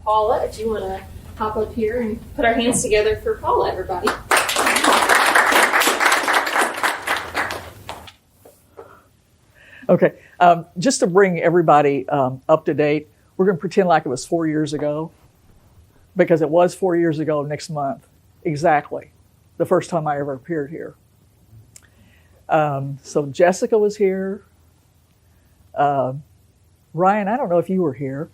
Paula, if you want to hop up here and put our hands together for Paula, everybody. Okay, just to bring everybody up to date, we're going to pretend like it was 4 years ago, because it was 4 years ago next month, exactly, the first time I ever appeared here. So Jessica was here. Ryan, I don't know if you were here.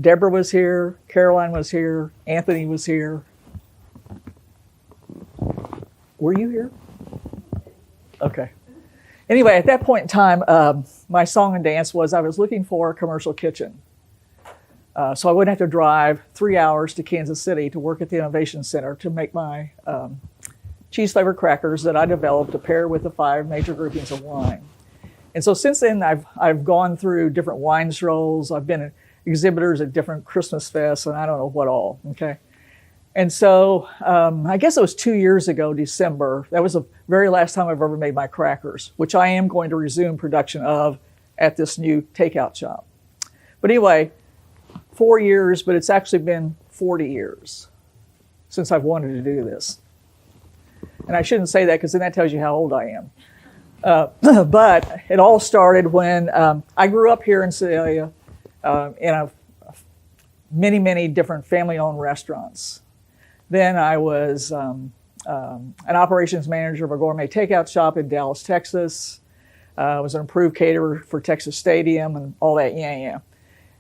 Deborah was here. Caroline was here. Anthony was here. Were you here? Okay. Anyway, at that point in time, my song and dance was I was looking for a commercial kitchen. So I wouldn't have to drive 3 hours to Kansas City to work at the Innovation Center to make my cheese flavored crackers that I developed to pair with the 5 major groupings of wine. And so since then, I've gone through different wine strolls. I've been exhibitors at different Christmas fests, and I don't know what all, okay? And so I guess it was 2 years ago, December. That was the very last time I've ever made my crackers, which I am going to resume production of at this new takeout shop. But anyway, 4 years, but it's actually been 40 years since I've wanted to do this. And I shouldn't say that because then that tells you how old I am. But it all started when I grew up here in Sedalia in many different family-owned restaurants. Then I was an operations manager of a gourmet takeout shop in Dallas, Texas. I was an approved caterer for Texas Stadium and all that, yeah.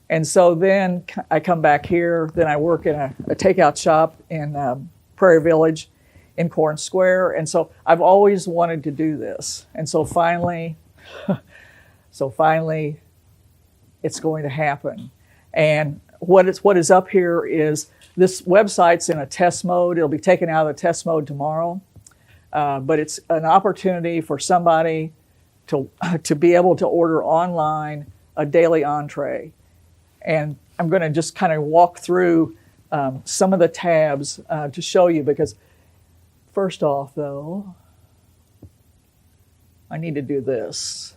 And so then I come back here. Then I work in a takeout shop in Prairie Village in Corn Square. And so I've always wanted to do this. And so finally, it's going to happen. And what is up here is this website's in a test mode. It'll be taken out of the test mode tomorrow. But it's an opportunity for somebody to be able to order online a daily entree. And I'm going to just kind of walk through some of the tabs to show you, because first off, though, I need to do this.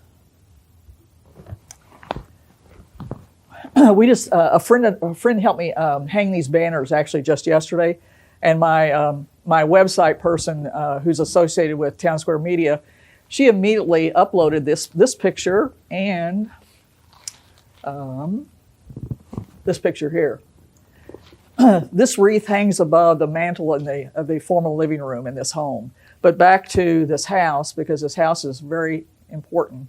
A friend helped me hang these banners actually just yesterday, and my website person who's associated with Town Square Media, she immediately uploaded this picture and this picture here. This wreath hangs above the mantle of the formal living room in this home. But back to this house, because this house is very important.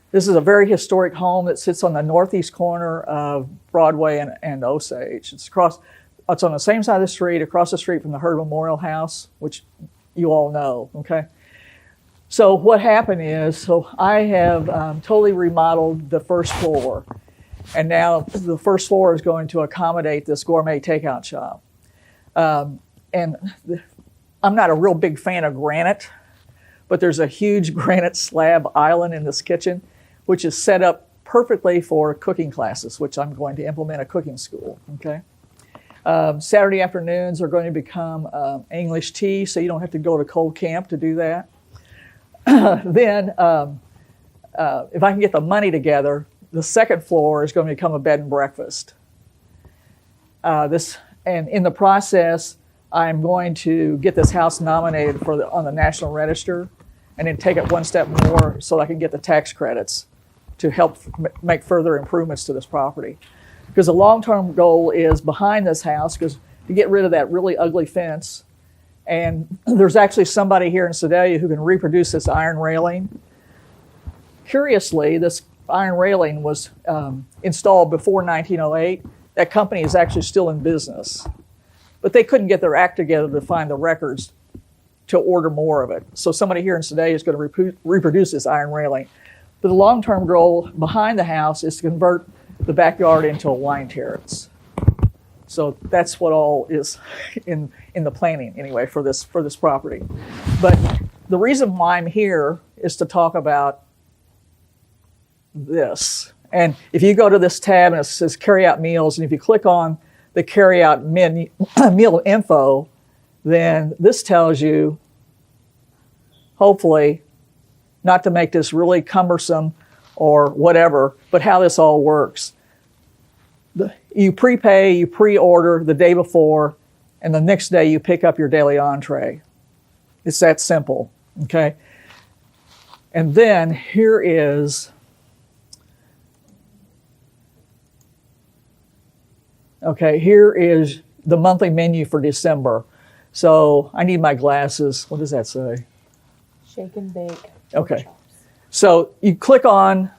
This is a very historic home that sits on the northeast corner of Broadway and Osage. It's on the same side of the street, across the street from the Hurd Memorial House, which you all know, okay? So what happened is, I have totally remodeled the first floor. And now the first floor is going to accommodate this gourmet takeout shop. And I'm not a real big fan of granite, but there's a huge granite slab island in this kitchen, which is set up perfectly for cooking classes, which I'm going to implement a cooking school, okay? Saturday afternoons are going to become English tea, so you don't have to go to cold camp to do that. Then, if I can get the money together, the second floor is going to become a bed and breakfast. And in the process, I'm going to get this house nominated on the National Register, and then take it one step more so I can get the tax credits to help make further improvements to this property. Because the long-term goal is behind this house, because to get rid of that really ugly fence, and there's actually somebody here in Sedalia who can reproduce this iron railing. Curiously, this iron railing was installed before 1908. That company is actually still in business. But they couldn't get their act together to find the records to order more of it. So somebody here in Sedalia is going to reproduce this iron railing. But the long-term goal behind the house is to convert the backyard into a wine terrace. So that's what all is in the planning anyway for this property. But the reason why I'm here is to talk about this. And if you go to this tab and it says carry out meals, and if you click on the carry out meal info, then this tells you, hopefully, not to make this really cumbersome or whatever, but how this all works. You prepay, you pre-order the day before, and the next day you pick up your daily entree. It's that simple, okay? And then here is, here is the monthly menu for December. So I need my glasses. What does that say? Shake and bake. Okay. So you click on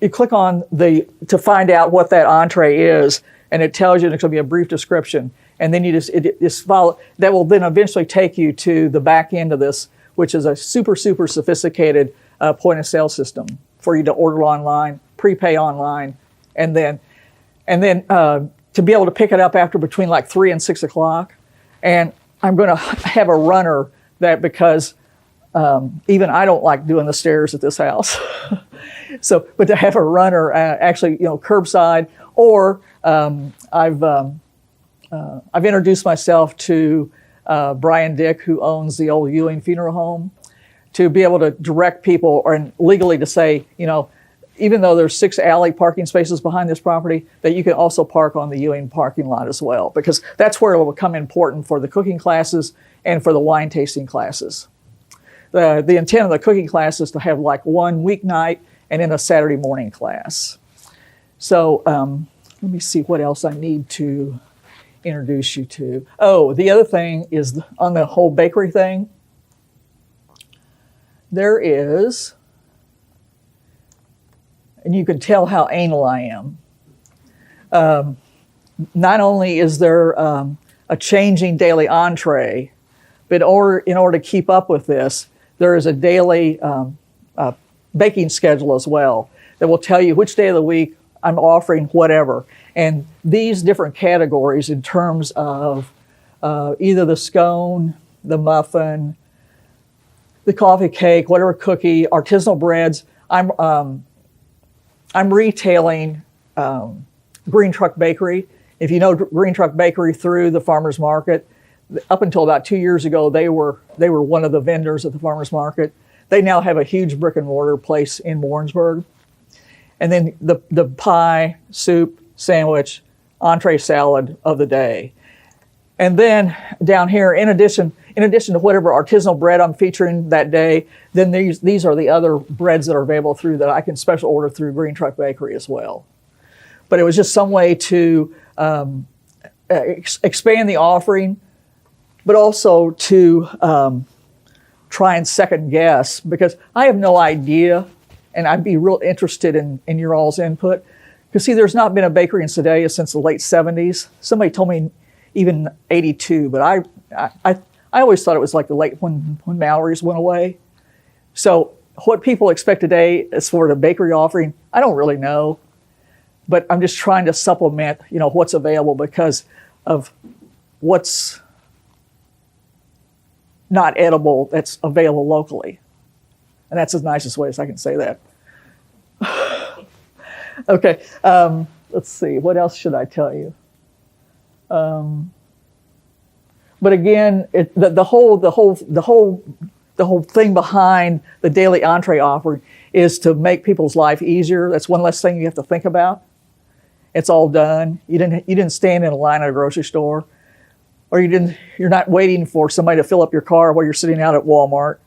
to find out what that entree is, and it tells you, and it's going to be a brief description. And then it just follow. That will then eventually take you to the back end of this, which is a super sophisticated point of sale system for you to order online, prepay online, and then to be able to pick it up after between like 3 and 6 o'clock. And I'm going to have a runner that, because even I don't like doing the stairs at this house. But to have a runner actually, curbside, or I've introduced myself to Brian Dick, who owns the old Ewing Funeral Home, to be able to direct people, or legally to say, even though there's 6 alley parking spaces behind this property, that you can also park on the Ewing parking lot as well, because that's where it will become important for the cooking classes and for the wine tasting classes. The intent of the cooking class is to have like one weeknight and then a Saturday morning class. So let me see what else I need to introduce you to. Oh, the other thing is on the whole bakery thing. There is, and you can tell how anal I am. Not only is there a changing daily entree, but in order to keep up with this, there is a daily baking schedule as well that will tell you which day of the week I'm offering whatever. And these different categories in terms of either the scone, the muffin, the coffee cake, whatever cookie, artisanal breads. I'm retailing Green Truck Bakery. If you know Green Truck Bakery through the farmers market, up until about 2 years ago, they were one of the vendors at the farmers market. They now have a huge brick and mortar place in Warrensburg. And then the pie, soup, sandwich, entree, salad of the day. And then down here, in addition to whatever artisanal bread I'm featuring that day, then these are the other breads that are available through that I can special order through Green Truck Bakery as well. But it was just some way to expand the offering, but also to try and second guess, because I have no idea, and I'd be real interested in your all's input. Because see, there's not been a bakery in Sedalia since the late 70s. Somebody told me even 82, but I always thought it was like the late when Mallory's went away. So what people expect today as for the bakery offering, I don't really know. But I'm just trying to supplement, what's available because of what's not edible that's available locally. And that's the nicest way as I can say that. Okay, let's see. What else should I tell you? But again, the whole thing behind the daily entree offering is to make people's life easier. That's one less thing you have to think about. It's all done. You didn't stand in a line at a grocery store, or you're not waiting for somebody to fill up your car while you're sitting out at Walmart,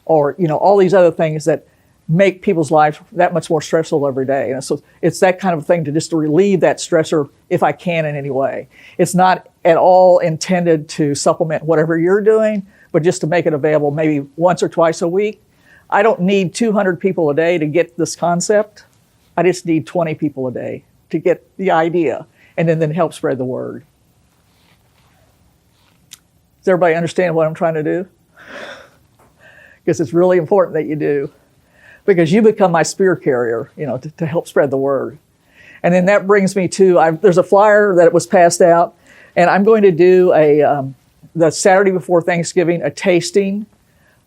or all these other things that make people's lives that much more stressful every day. And so it's that kind of thing to relieve that stressor if I can in any way. It's not at all intended to supplement whatever you're doing, but just to make it available maybe once or twice a week. I don't need 200 people a day to get this concept. I just need 20 people a day to get the idea and then help spread the word. Does everybody understand what I'm trying to do? Because it's really important that you do. Because you become my spear carrier, to help spread the word. And then that brings me to, there's a flyer that was passed out, and I'm going to do the Saturday before Thanksgiving, a tasting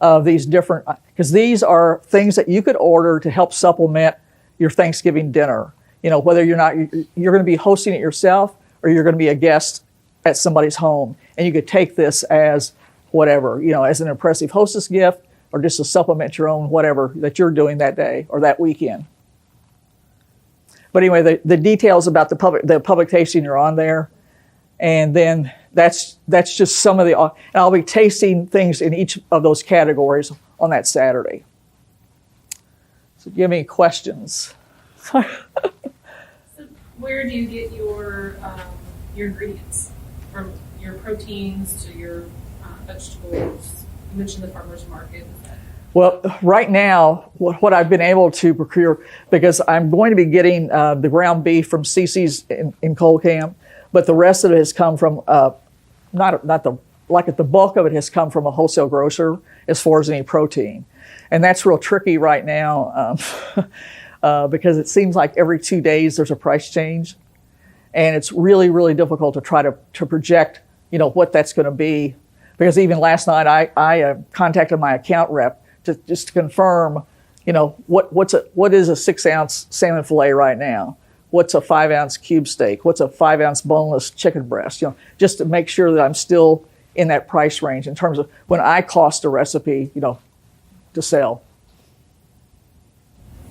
of these different, because these are things that you could order to help supplement your Thanksgiving dinner. Whether you're going to be hosting it yourself or you're going to be a guest at somebody's home. And you could take this as whatever, as an impressive hostess gift, or just to supplement your own whatever that you're doing that day or that weekend. But anyway, the details about the public tasting are on there, and then that's just some of the. And I'll be tasting things in each of those categories on that Saturday. So, do you have any questions? So where do you get your ingredients? From your proteins to your vegetables? You mentioned the farmer's market. Well, right now, what I've been able to procure, because I'm going to be getting the ground beef from CC's in Coal Camp, but the rest of it has come from the bulk of it has come from a wholesale grocer as far as any protein, and that's real tricky right now because it seems like every 2 days there's a price change, and it's really, really difficult to try to project, what that's going to be. Because even last night I contacted my account rep just to confirm, what is a 6-ounce salmon fillet right now? What's a 5-ounce cube steak? What's a 5-ounce boneless chicken breast? Just to make sure that I'm still in that price range in terms of when I cost a recipe, to sell.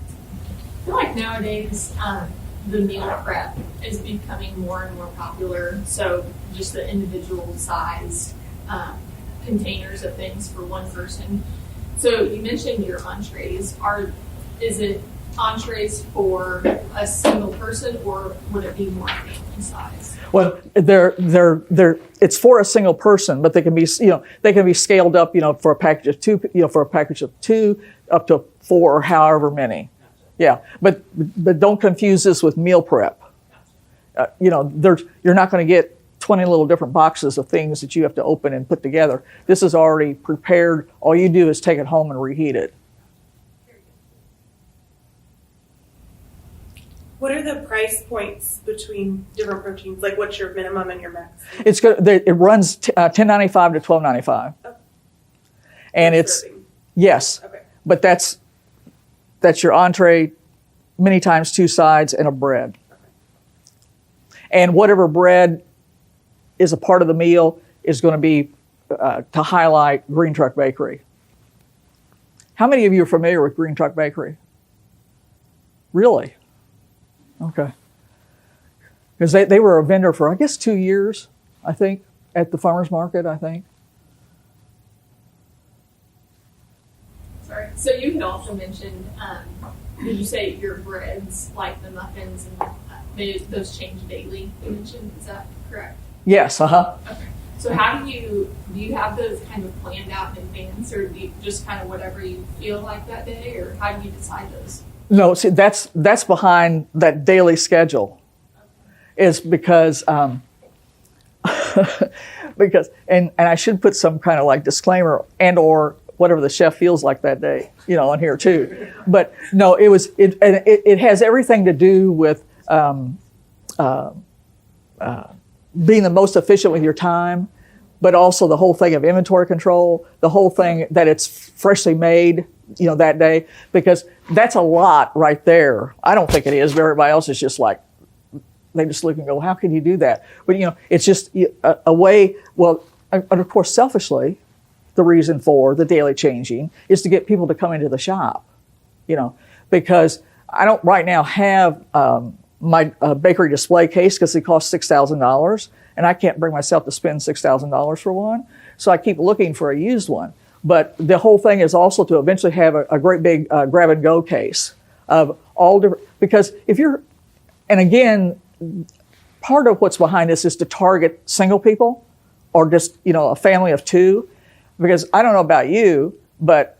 I feel like nowadays the meal prep is becoming more and more popular. So just the individual size containers of things for one person. So you mentioned your entrees. Is it entrees for a single person, or would it be more family size? Well, it's for a single person, but they can be scaled up, for a package of two, up to 4 or however many. Yeah, but don't confuse this with meal prep. You're not going to get 20 little different boxes of things that you have to open and put together. This is already prepared. All you do is take it home and reheat it. What are the price points between different proteins? Like, what's your minimum and your max? It's good. It runs $10.95 to $12.95, and it's serving. Yes, Okay. but that's your entree, many times 2 sides and a bread, and whatever bread is a part of the meal is going to be to highlight Green Truck Bakery. How many of you are familiar with Green Truck Bakery? Really? Okay. Because they were a vendor for, I guess, 2 years, I think, at the farmer's market, I think. Sorry. So you had also mentioned, did you say your breads, like the muffins, and those change daily? You mentioned, is that correct? Yes, uh-huh. Okay. So how do you have those kind of planned out in advance, or do you just kind of whatever you feel like that day, or how do you decide those? No, see, that's behind that daily schedule. Is because and I should put some kind of like disclaimer and or whatever the chef feels like that day, on here too. But no, it has everything to do with being the most efficient with your time, but also the whole thing of inventory control, the whole thing that it's freshly made, that day, because that's a lot right there. I don't think it is, but everybody else is just like, they just look and go, how can you do that? But, it's just a way, well, and of course, selfishly, the reason for the daily changing is to get people to come into the shop, because I don't right now have my bakery display case because it costs $6,000, and I can't bring myself to spend $6,000 for one. So I keep looking for a used one. But the whole thing is also to eventually have a great big grab and go case of all different, because and again, part of what's behind this is to target single people or just, a family of 2, because I don't know about you, but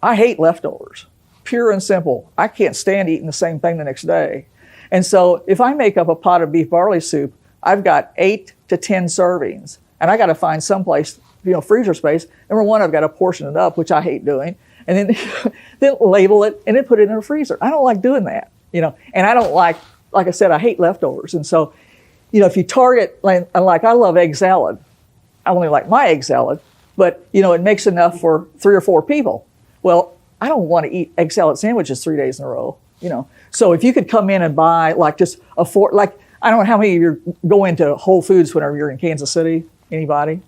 I hate leftovers, pure and simple. I can't stand eating the same thing the next day. And so if I make up a pot of beef barley soup, I've got 8 to 10 servings, and I got to find someplace, freezer space. Number one, I've got to portion it up, which I hate doing, and then then label it and then put it in a freezer. I don't like doing that, and I don't like I said, I hate leftovers. And so, if you target, like I love egg salad. I only like my egg salad, but it makes enough for 3 or 4 people. Well, I don't want to eat egg salad sandwiches 3 days in a row, So if you could come in and buy just a 4, I don't know how many of you go into Whole Foods whenever you're in Kansas City, anybody?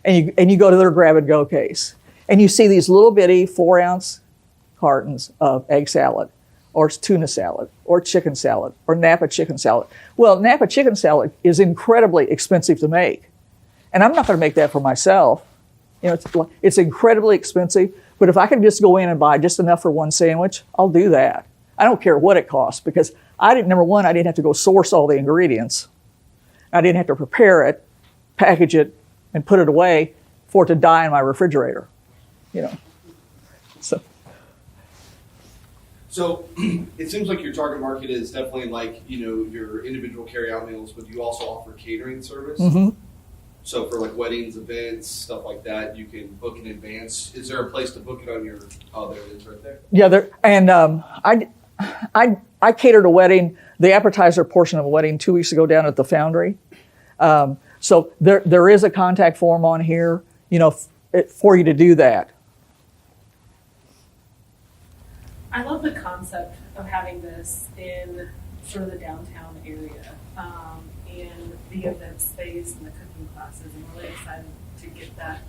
And you go to their grab and go case, and you see these little bitty 4-ounce cartons of egg salad. or tuna salad, or chicken salad, or Napa chicken salad. Well, Napa chicken salad is incredibly expensive to make. And I'm not going to make that for myself. You know, it's incredibly expensive, but if I can just go in and buy just enough for one sandwich, I'll do that. I don't care what it costs, because number one, I didn't have to go source all the ingredients. I didn't have to prepare it, package it, and put it away for it to die in my refrigerator. You know, So it seems like your target market is definitely like, your individual carry-out meals, but you also offer catering service. Mm-hmm. So for like weddings, events, stuff like that, you can book in advance. Is there a place to book it on your? Oh, there it is, right there. Yeah, I catered a wedding, the appetizer portion of a wedding 2 weeks ago down at the Foundry. So there is a contact form on here, for you to do that. I love the concept of having this in sort of the downtown area, and the event space and the cooking classes. I'm really excited to get that,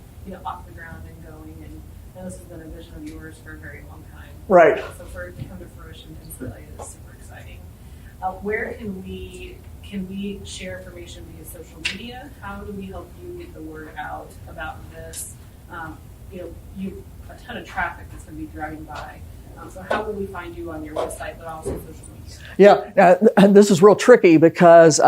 off the ground and going. And I know this has been a vision of yours for a very long time. Right. So for it to come to fruition in Sedalia is super exciting. Where can we share information via social media? How do we help you get the word out about this? You a ton of traffic that's going to be driving by. So how will we find you on your website, but also social media? Yeah, this is real tricky because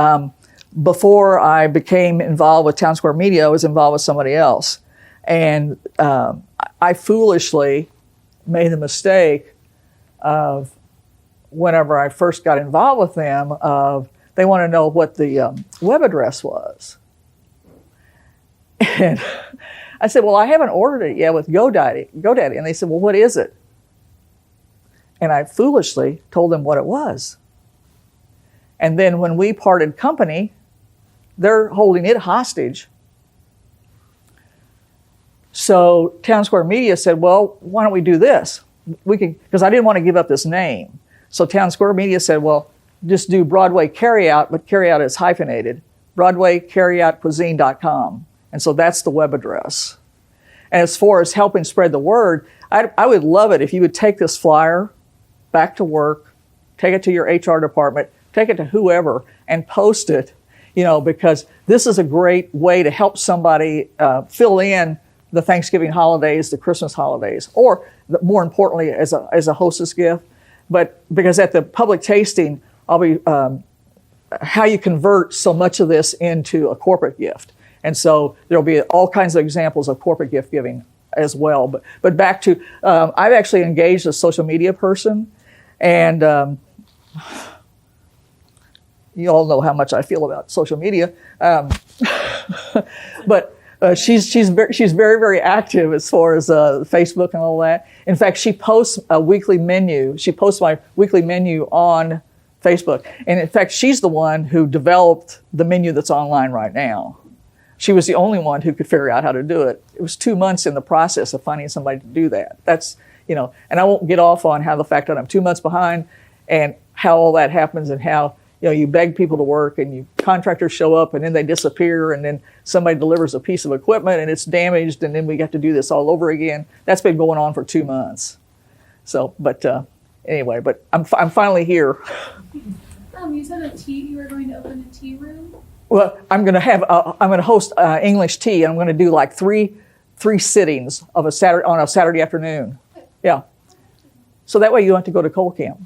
before I became involved with Town Square Media, I was involved with somebody else. And I foolishly made the mistake of, whenever I first got involved with them, they want to know what the web address was. And I said, well, I haven't ordered it yet with GoDaddy. And they said, well, what is it? And I foolishly told them what it was. And then when we parted company, they're holding it hostage. So Town Square Media said, well, why don't we do this? Because I didn't want to give up this name. So Town Square Media said, well, just do Broadway Carryout, but Carryout is hyphenated, BroadwayCarryoutCuisine.com. And so that's the web address. And as far as helping spread the word, I would love it if you would take this flyer back to work, take it to your HR department, take it to whoever, and post it, because this is a great way to help somebody fill in the Thanksgiving holidays, the Christmas holidays, or more importantly, as a hostess gift. But because at the public tasting, I'll be how you convert so much of this into a corporate gift. And so there'll be all kinds of examples of corporate gift giving as well. But back to, I've actually engaged a social media person, and you all know how much I feel about social media. But she's very, very active as far as Facebook and all that. In fact, she posts a weekly menu. She posts my weekly menu on Facebook. And in fact, she's the one who developed the menu that's online right now. She was the only one who could figure out how to do it. It was 2 months in the process of finding somebody to do that. That's, and I won't get off on how the fact that I'm 2 months behind and how all that happens, and how, you beg people to work, and contractors show up and then they disappear, and then somebody delivers a piece of equipment and it's damaged, and then we got to do this all over again. That's been going on for 2 months. So, but anyway, but I'm finally here. You said you were going to open a tea room? Well, I'm going to host English tea, and I'm going to do like three sittings on a Saturday afternoon. Yeah. So that way you don't have to go to Coal Camp.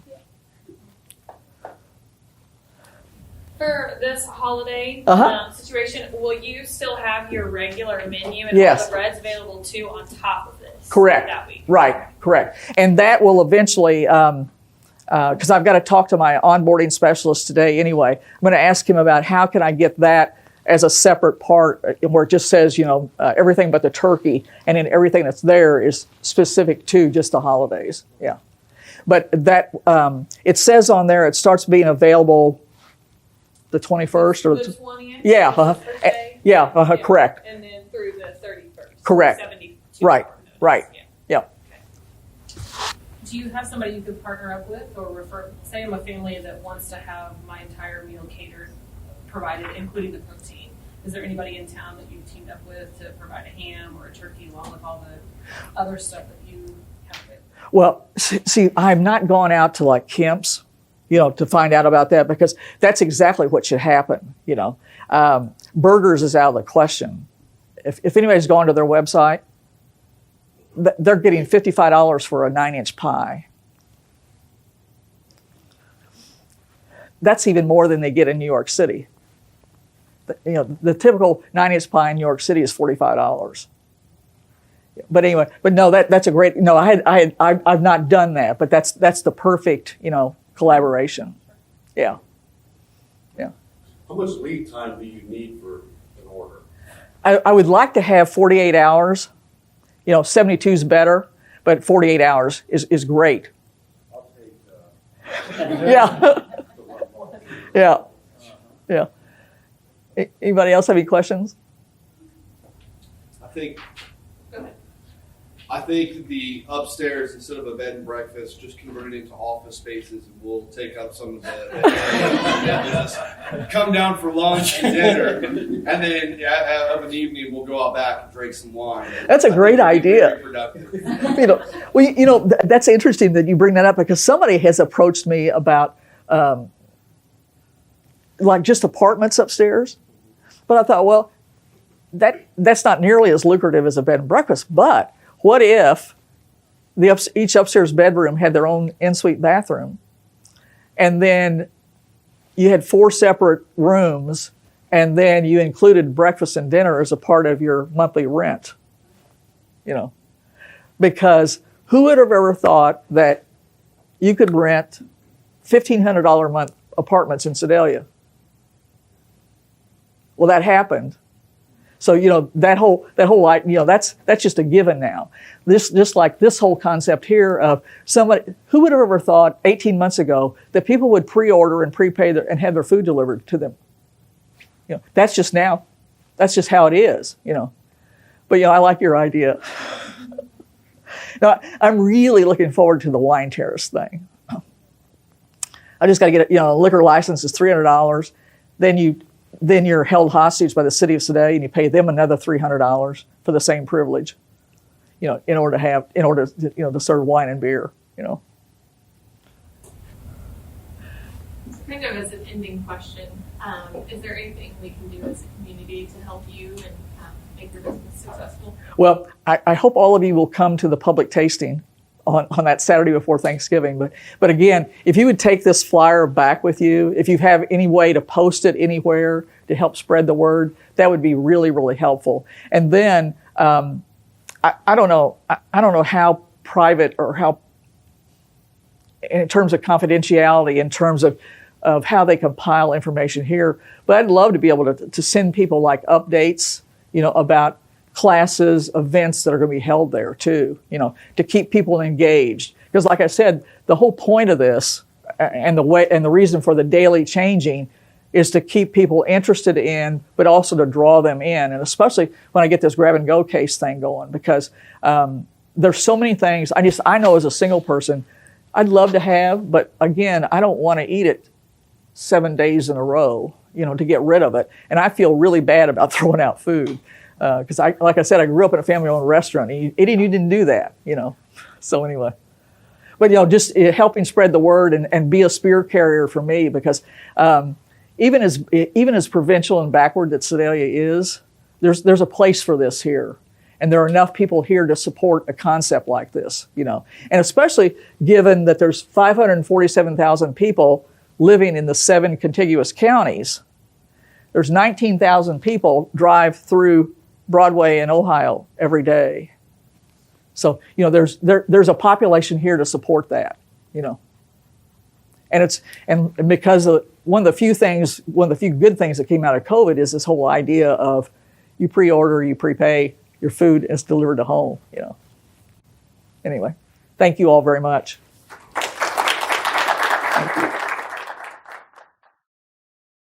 For this holiday situation, will you still have your regular menu and all the breads available too on top of this? Correct. That week? Right. Correct. And that will eventually, because I've got to talk to my onboarding specialist today anyway. I'm going to ask him about how can I get that as a separate part, where it just says, everything but the turkey, and then everything that's there is specific to just the holidays. Yeah. But that, it says on there, it starts being available the 21st or the 20th? Yeah. Correct. And then through the 31st. Correct. 72 Right. hour notice. Right. Yeah. Yeah. Do you have somebody you could partner up with, or refer? Say I'm a family that wants to have my entire meal catered, provided, including the protein. Is there anybody in town that you've teamed up with to provide a ham or a turkey along with all the other stuff that you have available? Well, see, I've not gone out to like Kemp's, to find out about that, because that's exactly what should happen. Burgers is out of the question. If anybody's gone to their website, they're getting $55 for a 9-inch pie. That's even more than they get in New York City. The typical 9-inch pie in New York City is $45. But anyway, no, that's a great. No, I've not done that, but that's the perfect, collaboration. Yeah. How much lead time do you need for an order? I would like to have 48 hours. 72 is better, but 48 hours is great. I'll take. Yeah. Yeah. Anybody else have any questions? I think the upstairs, instead of a bed and breakfast, just convert it into office spaces, and we'll take up some of the come down for lunch and dinner, and then of an evening we'll go out back and drink some wine. That's a great idea. Very productive. That's interesting that you bring that up, because somebody has approached me about like just apartments upstairs, but I thought, well, that's not nearly as lucrative as a bed and breakfast. But what if each upstairs bedroom had their own en-suite bathroom, and then you had 4 separate rooms, and then you included breakfast and dinner as a part of your monthly rent? Because who would have ever thought that you could rent $1,500 a month apartments in Sedalia? Well, that happened. So that whole that's just a given now. Just like this whole concept here of somebody, who would have ever thought 18 months ago that people would pre-order and prepay and have their food delivered to them? That's just now. That's just how it is. But I like your idea. Now, I'm really looking forward to the wine terrace thing. I just got to get a liquor license is $300. Then you're held hostage by the city of Sedalia, and you pay them another $300 for the same privilege, in order to serve wine and beer. Kind of as an ending question, is there anything we can do as a community to help you and make your business successful? Well, I hope all of you will come to the public tasting on that Saturday before Thanksgiving. But again, if you would take this flyer back with you, if you have any way to post it anywhere to help spread the word, that would be really, really helpful. And then I don't know how private or how, in terms of confidentiality, in terms of how they compile information here, but I'd love to be able to send people like updates, about classes, events that are going to be held there too, to keep people engaged. Because like I said, the whole point of this and the reason for the daily changing is to keep people interested in, but also to draw them in. And especially when I get this grab and go case thing going, because there's so many things I know as a single person, I'd love to have, but again, I don't want to eat it 7 days in a row, to get rid of it. And I feel really bad about throwing out food. Because like I said, I grew up in a family-owned restaurant. You didn't do that, So anyway, but just helping spread the word and be a spear carrier for me, because even as provincial and backward that Sedalia is, there's a place for this here, and there are enough people here to support a concept like this, and especially given that there's 547,000 people living in the 7 contiguous counties. There's 19,000 people drive through Broadway in Ohio every day. So, there's a population here to support that, And because one of the few good things that came out of COVID is this whole idea of you pre-order, you prepay, your food is delivered to home, Anyway, thank you all very much. Thank you.